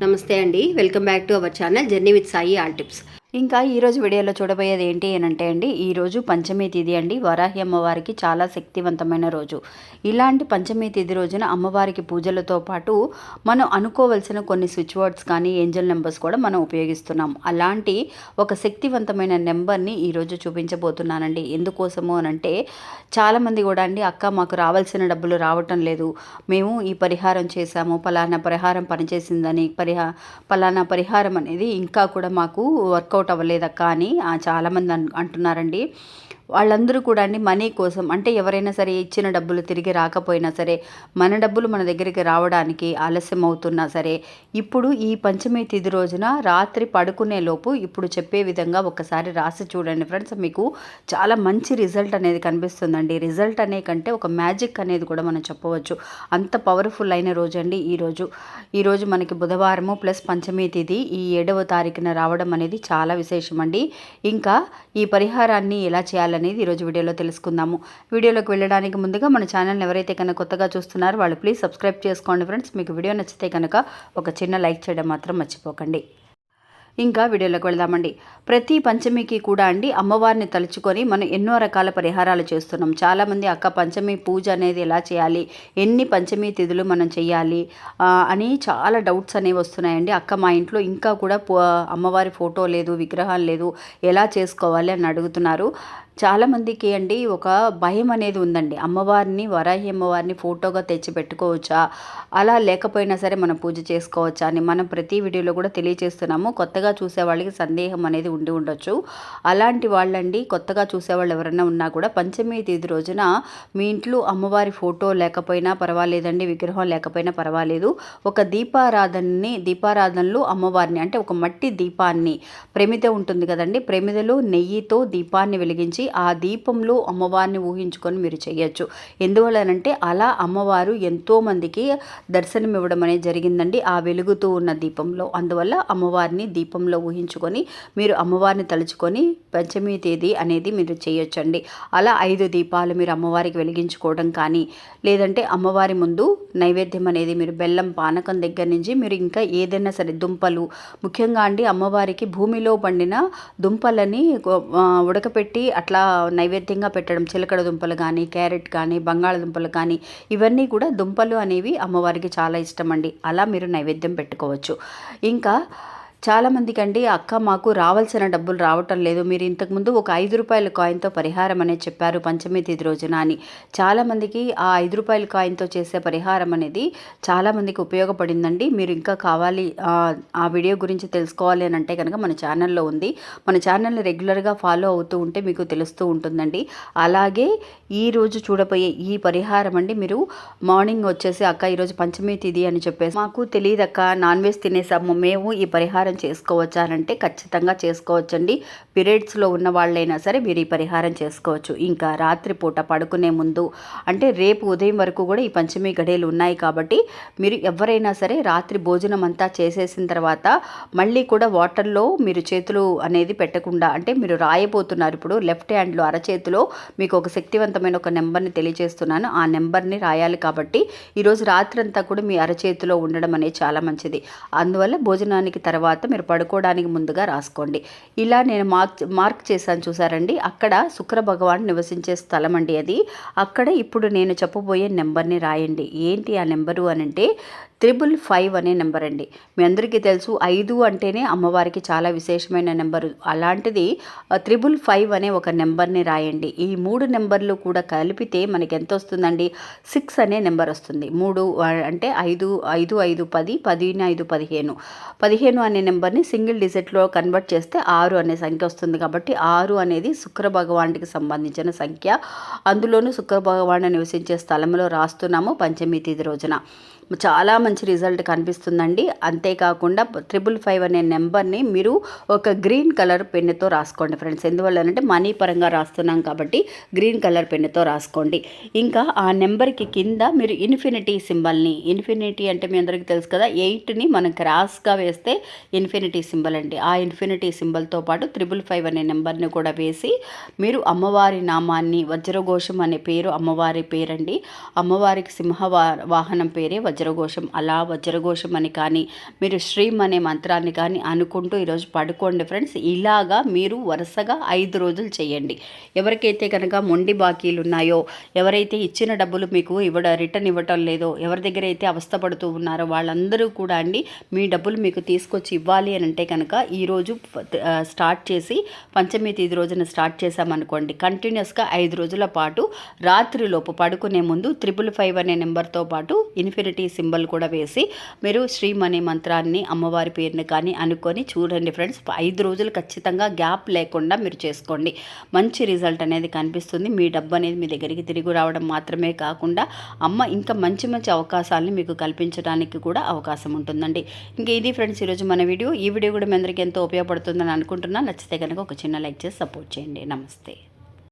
నమస్తే అండి. Welcome back to our channel journey with Sai all tips. ఇంకా ఈరోజు వీడియోలో చూడబోయేది ఏంటి అంటే అండి, ఈరోజు పంచమి తిథి అండి. వరాహి అమ్మవారికి చాలా శక్తివంతమైన రోజు. ఇలాంటి పంచమి తిథి రోజున అమ్మవారికి పూజలతో పాటు మనం అనుకోవలసిన కొన్ని స్విచ్ వర్డ్స్ కానీ ఏంజల్ నెంబర్స్ కూడా మనం ఉపయోగిస్తున్నాం. అలాంటి ఒక శక్తివంతమైన నెంబర్ని ఈరోజు చూపించబోతున్నానండి. ఎందుకోసము అనంటే చాలామంది కూడా అండి, అక్క మాకు రావాల్సిన డబ్బులు రావటం లేదు, మేము ఈ పరిహారం చేశాము, పలానా పరిహారం పనిచేసిందని పలానా పరిహారం అనేది ఇంకా కూడా మాకు వర్కౌట్ అవ్వలేదక్క అని చాలామంది అంటున్నారండి. వాళ్ళందరూ కూడా అండి మనీ కోసం, అంటే ఎవరైనా సరే ఇచ్చిన డబ్బులు తిరిగి రాకపోయినా సరే, మన డబ్బులు మన దగ్గరికి రావడానికి ఆలస్యం అవుతున్నా సరే, ఇప్పుడు ఈ పంచమి తిథి రోజున రాత్రి పడుకునే లోపు ఇప్పుడు చెప్పే విధంగా ఒకసారి రాసి చూడండి ఫ్రెండ్స్. మీకు చాలా మంచి రిజల్ట్ అనేది కనిపిస్తుందండి. రిజల్ట్ అనే కంటే ఒక మ్యాజిక్ అనేది కూడా మనం చెప్పవచ్చు. అంత పవర్ఫుల్ అయిన రోజు అండి ఈరోజు మనకి బుధవారము ప్లస్ పంచమి తిథి ఈ 7వ తారీఖున రావడం అనేది చాలా విశేషం అండి. ఇంకా ఈ పరిహారాన్ని ఎలా చేయాలనేది ఈరోజు వీడియోలో తెలుసుకుందాము. వీడియోలోకి వెళ్ళడానికి ముందుగా మన ఛానల్ని ఎవరైతే కనుక కొత్తగా చూస్తున్నారో వాళ్ళు ప్లీజ్ సబ్స్క్రైబ్ చేసుకోండి ఫ్రెండ్స్. మీకు వీడియో నచ్చితే కనుక ఒక చిన్న లైక్ చేయడం మాత్రం మర్చిపోకండి. ఇంకా వీడియోలోకి వెళ్దామండి. ప్రతి పంచమికి కూడా అండి అమ్మవారిని తలుచుకొని మనం ఎన్నో రకాల పరిహారాలు చేస్తున్నాం. చాలామంది అక్క పంచమి పూజ అనేది ఎలా చేయాలి, ఎన్ని పంచమి తిథులు మనం చేయాలి అని చాలా డౌట్స్ అనేవి వస్తున్నాయండి. అక్క మా ఇంట్లో ఇంకా కూడా అమ్మవారి ఫోటో లేదు, విగ్రహం లేదు, ఎలా చేసుకోవాలి అని అడుగుతున్నారు. చాలామందికి అండి ఒక భయం అనేది ఉందండి. అమ్మవారిని, వరాహి అమ్మవారిని ఫోటోగా తెచ్చి పెట్టుకోవచ్చా, అలా లేకపోయినా సరే మనం పూజ చేసుకోవచ్చా అని మనం ప్రతి వీడియోలో కూడా తెలియజేస్తున్నాము. కొత్తగా చూసే వాళ్ళకి సందేహం అనేది ఉండి ఉండొచ్చు. అలాంటి వాళ్ళండి, కొత్తగా చూసేవాళ్ళు ఎవరైనా ఉన్నా కూడా పంచమి తిథి రోజున మీ ఇంట్లో అమ్మవారి ఫోటో లేకపోయినా పర్వాలేదండి, విగ్రహం లేకపోయినా పర్వాలేదు, ఒక దీపారాధనలో అమ్మవారిని, అంటే ఒక మట్టి దీపాన్ని, ప్రమిద ఉంటుంది కదండి, ప్రమిదలో నెయ్యితో దీపాన్ని వెలిగించి ఆ దీపంలో అమ్మవారిని ఊహించుకొని మీరు చేయొచ్చు. ఎందువల్లనంటే అలా అమ్మవారు ఎంతోమందికి దర్శనం ఇవ్వడం అనేది జరిగిందండి ఆ వెలుగుతూ ఉన్న దీపంలో. అందువల్ల అమ్మవారిని దీపంలో ఊహించుకొని మీరు అమ్మవారిని తలుచుకొని పంచమి తేదీ అనేది మీరు చేయొచ్చండి. అలా 5 దీపాలు మీరు అమ్మవారికి వెలిగించుకోవడం కానీ, లేదంటే అమ్మవారి ముందు నైవేద్యం అనేది మీరు బెల్లం పానకం దగ్గర నుంచి మీరు ఇంకా ఏదైనా సరే దుంపలు, ముఖ్యంగా అండి అమ్మవారికి భూమిలో పండిన దుంపలని ఉడకపెట్టి అట్లా నైవేద్యంగా పెట్టడం, చిలకడ దుంపలు కానీ, క్యారెట్ కానీ, బంగాళదుంపలు కానీ, ఇవన్నీ కూడా దుంపలు అనేవి అమ్మవారికి చాలా ఇష్టం అండి. అలా మీరు నైవేద్యం పెట్టుకోవచ్చు. ఇంకా చాలామందికి అండి, అక్క మాకు రావాల్సిన డబ్బులు రావటం లేదు, మీరు ఇంతకుముందు ఒక 5 రూపాయల కాయిన్తో పరిహారం అనేది చెప్పారు పంచమి తిథి రోజున అని. చాలామందికి ఆ 5 రూపాయల కాయిన్తో చేసే పరిహారం అనేది చాలామందికి ఉపయోగపడిందండి. మీరు ఇంకా కావాలి ఆ వీడియో గురించి తెలుసుకోవాలి అని అంటే కనుక మన ఛానల్లో ఉంది. మన ఛానల్ని రెగ్యులర్గా ఫాలో అవుతూ ఉంటే మీకు తెలుస్తూ ఉంటుందండి. అలాగే ఈరోజు చూడబోయే ఈ పరిహారం అండి, మీరు మార్నింగ్ వచ్చేసి అక్క ఈరోజు పంచమి తిథి అని చెప్పేసి, మాకు తెలియదక్క, నాన్ వెజ్ తినేసాము, మేము ఈ పరిహారం చేసుకోవచ్చా అంటే ఖచ్చితంగా చేసుకోవచ్చండి. పీరియడ్స్లో ఉన్న వాళ్ళైనా సరే మీరు ఈ పరిహారం చేసుకోవచ్చు. ఇంకా రాత్రిపూట పడుకునే ముందు, అంటే రేపు ఉదయం వరకు కూడా ఈ పంచమి గడియలు ఉన్నాయి కాబట్టి మీరు ఎవరైనా సరే రాత్రి భోజనం అంతా చేసేసిన తర్వాత మళ్ళీ కూడా వాటర్లో మీరు చేతులు అనేది పెట్టకుండా, అంటే మీరు రాయబోతున్నారు ఇప్పుడు లెఫ్ట్ హ్యాండ్లో అరచేతిలో మీకు ఒక శక్తివంతమైన ఒక నెంబర్ని తెలియజేస్తున్నాను. ఆ నెంబర్ని రాయాలి కాబట్టి ఈరోజు రాత్రి అంతా కూడా మీ అరచేతిలో ఉండడం అనేది చాలా మంచిది. అందువల్ల భోజనానికి తర్వాత మీరు పడుకోవడానికి ముందుగా రాసుకోండి. ఇలా నేను మార్క్ చేశాను చూసారండి, అక్కడ శుక్ర భగవాన్ నివసించే స్థలం అండి అది. అక్కడ ఇప్పుడు నేను చెప్పబోయే నెంబర్ని రాయండి. ఏంటి ఆ నెంబరు అని అంటే 555 అనే నెంబర్ అండి. మీ అందరికీ తెలుసు 5 అంటేనే అమ్మవారికి చాలా విశేషమైన నెంబరు. అలాంటిది 555 అనే ఒక నెంబర్ని రాయండి. ఈ 3 నెంబర్లు కూడా కలిపితే మనకి ఎంత వస్తుందండి, 6 అనే నెంబర్ వస్తుంది. 3 అంటే 5, 5, 5, 10, 10, 5, 15. 15 అనే నెంబర్ని సింగిల్ డిజిట్లో కన్వర్ట్ చేస్తే 6 అనే సంఖ్య వస్తుంది. కాబట్టి 6 అనేది శుక్ర భగవానుడికి సంబంధించిన సంఖ్య. అందులోనూ శుక్ర భగవాను నివసించే స్థలంలో రాస్తున్నాము పంచమి తిథి రోజున. చాలా మంచి రిజల్ట్ కనిపిస్తుందండి. అంతేకాకుండా 555 అనే నెంబర్ని మీరు ఒక గ్రీన్ కలర్ పెన్నుతో రాసుకోండి ఫ్రెండ్స్. ఎందువల్లనంటే మనీ పరంగా రాస్తున్నాం కాబట్టి గ్రీన్ కలర్ పెన్నుతో రాసుకోండి. ఇంకా ఆ నెంబర్కి కింద మీరు ఇన్ఫినిటీ సింబల్ని, ఇన్ఫినిటీ అంటే మీ అందరికీ తెలుసు కదా, 8ని మనం క్రాస్గా వేస్తే ఇన్ఫినిటీ సింబల్ అండి. ఆ ఇన్ఫినిటీ సింబల్తో పాటు 555 అనే నెంబర్ని కూడా వేసి మీరు అమ్మవారి నామాన్ని, వజ్రఘోషం అనే పేరు అమ్మవారి పేరండి. అమ్మవారికి సింహ వాహనం పేరే వజ్ర వజ్రఘోషం, అలా వజ్రఘోషం అని కానీ మీరు శ్రీం అనే మంత్రాన్ని కానీ అనుకుంటూ ఈరోజు పడుకోండి ఫ్రెండ్స్. ఇలాగా మీరు వరుసగా 5 రోజులు చేయండి. ఎవరికైతే కనుక మొండి బాకీలు ఉన్నాయో, ఎవరైతే ఇచ్చిన డబ్బులు మీకు రిటర్న్ ఇవ్వటం లేదో, ఎవరి దగ్గర అయితే అవస్థపడుతూ ఉన్నారో వాళ్ళందరూ కూడా అండి మీ డబ్బులు మీకు తీసుకొచ్చి ఇవ్వాలి అని అంటే కనుక ఈరోజు స్టార్ట్ చేసి పంచమి తేదీ రోజున స్టార్ట్ చేశామనుకోండి, కంటిన్యూస్గా 5 రోజుల పాటు రాత్రిలోపు పడుకునే ముందు 555 అనే నెంబర్తో పాటు ఇన్ఫినిటీ సింబల్ కూడా వేసి మీరు శ్రీం అనే మంత్రాన్ని అమ్మవారి పేరుని కానీ అనుకొని చూడండి ఫ్రెండ్స్. 5 రోజులు ఖచ్చితంగా గ్యాప్ లేకుండా మీరు చేసుకోండి. మంచి రిజల్ట్ అనేది కనిపిస్తుంది. మీ డబ్బు అనేది మీ దగ్గరికి తిరిగి రావడం మాత్రమే కాకుండా అమ్మ ఇంకా మంచి మంచి అవకాశాలను మీకు కల్పించడానికి కూడా అవకాశం ఉంటుందండి. ఇంకా ఇది ఫ్రెండ్స్ ఈరోజు మన వీడియో. ఈ వీడియో కూడా మీ అందరికీ ఎంతో ఉపయోగపడుతుందని అనుకుంటున్నాను. నచ్చితే కనుక ఒక చిన్న లైక్ చేసి సపోర్ట్ చేయండి. నమస్తే.